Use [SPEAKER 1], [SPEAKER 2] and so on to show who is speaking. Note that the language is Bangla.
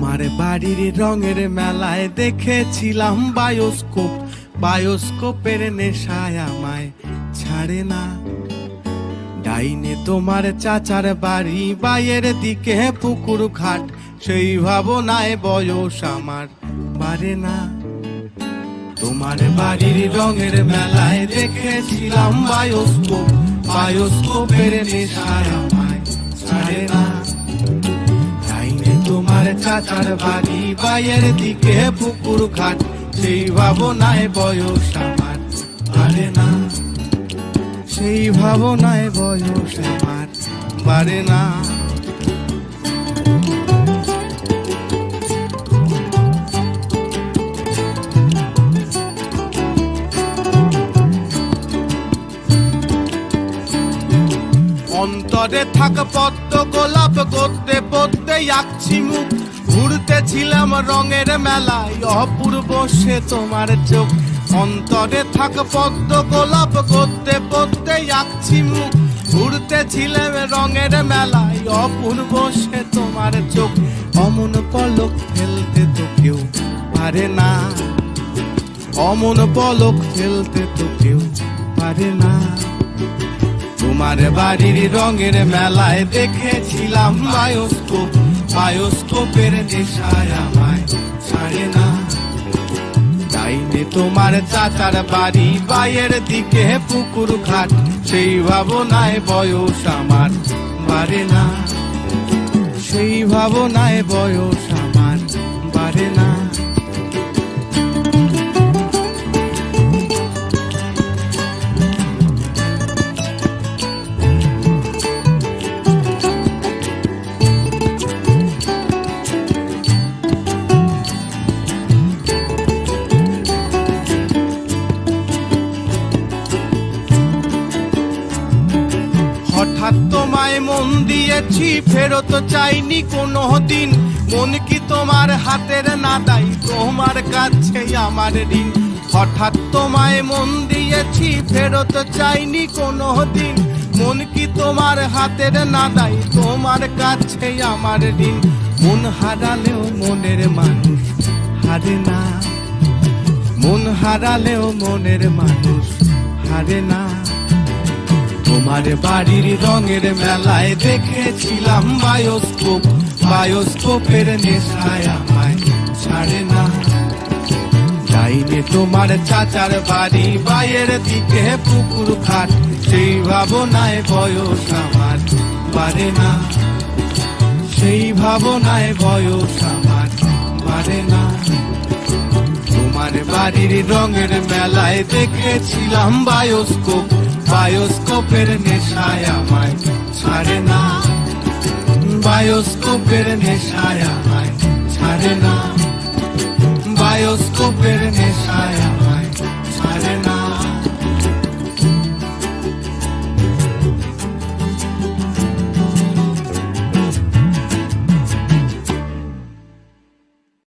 [SPEAKER 1] তোমার বাড়ির রঙের মেলায় দেখেছিলাম বায়োস্কোপ, বায়োস্কোপের নেশায় আমায় ছাড়ে না। ডাইনে তোমার চাচার বাড়ি, বাইয়ের দিকে পুকুর ঘাট, সেই ভাবনায় বয়স আমার বাড়ে না। তোমার বাড়ির রঙের মেলায় দেখেছিলাম বায়োস্কোপ, বায়োস্কোপের নেশায় আমায় ছাড়ে না। ডাইনে তোমার চাচার বাড়ি, বাইয়ের দিকে পুকুর ঘাট, সেই ভাবনায় বয়স আমার বাড়ে না। সেই ভাবনায় বয়স আমার বাড়ে না। অন্তরে থাক পদ্ম গোলাপ, গদ্যে পদ্মে আঁকছি মুখ, ঘুরতেছিলাম রঙের মেলায়, অপূর্ব সে তোমার চোখ। অন্তরে থাক পদ্ম গোলাপ, গদ্যে পদ্মে আঁকছি মুখ, ঘুরতেছিলাম রঙের মেলায়, অপূর্ব সে তোমার চোখ। অমন পলক ফেলতে তো কেউ পারে না, অমন পলক ফেলতে তো কেউ পারে না। তোমার বাড়ির রঙের মেলায় দেখেছিলাম বায়োস্কোপ, বায়োস্কোপের নেশায় আমায় ছাড়ে না। ডাইনে তোমার চাচার বাড়ি, বাইয়ের দিকে পুকুর ঘাট, সেই ভাবনায় বয়স আমার বাড়ে না। সেই ভাবনায় বয়স আমার বাড়ে না। হঠাৎ তোমায় মন দিয়েছি, ফেরত চাইনি কোনো দিন, মন কি তোমার হাতের নাদাই, তোমার কাছে আমার ঋণ। হঠাৎ তোমায় মন দিয়েছি, ফেরত চাইনি কোনো দিন, মন কি তোমার হাতের নাদাই, তোমার কাছে আমার ঋণ। মন হারালেও মনের মানুষ হারে না, মন হারালেও মনের মানুষ হারে না। তোমার বাড়ির রঙের মেলায় দেখেছিলাম বায়োস্কোপ, বায়োস্কোপের নেশায় আমায় ছাড়ে না। ডাইনে তোমার চাচার বাড়ি, বাইয়ের দিকে পুকুর ঘাট, সেই ভাবনায় বয়স আমার বাড়ে না। সেই ভাবনায় বয়স আমার বাড়ে না। তোমার বাড়ির রঙের মেলায় দেখেছিলাম বায়োস্কোপ, বায়োস্কোপের নেশায় আমায় ছাড়ে না। বায়োস্কোপের নেশায় আমায় ছাড়ে না। বায়োস্কোপের নেশায় আমায় ছাড়ে না।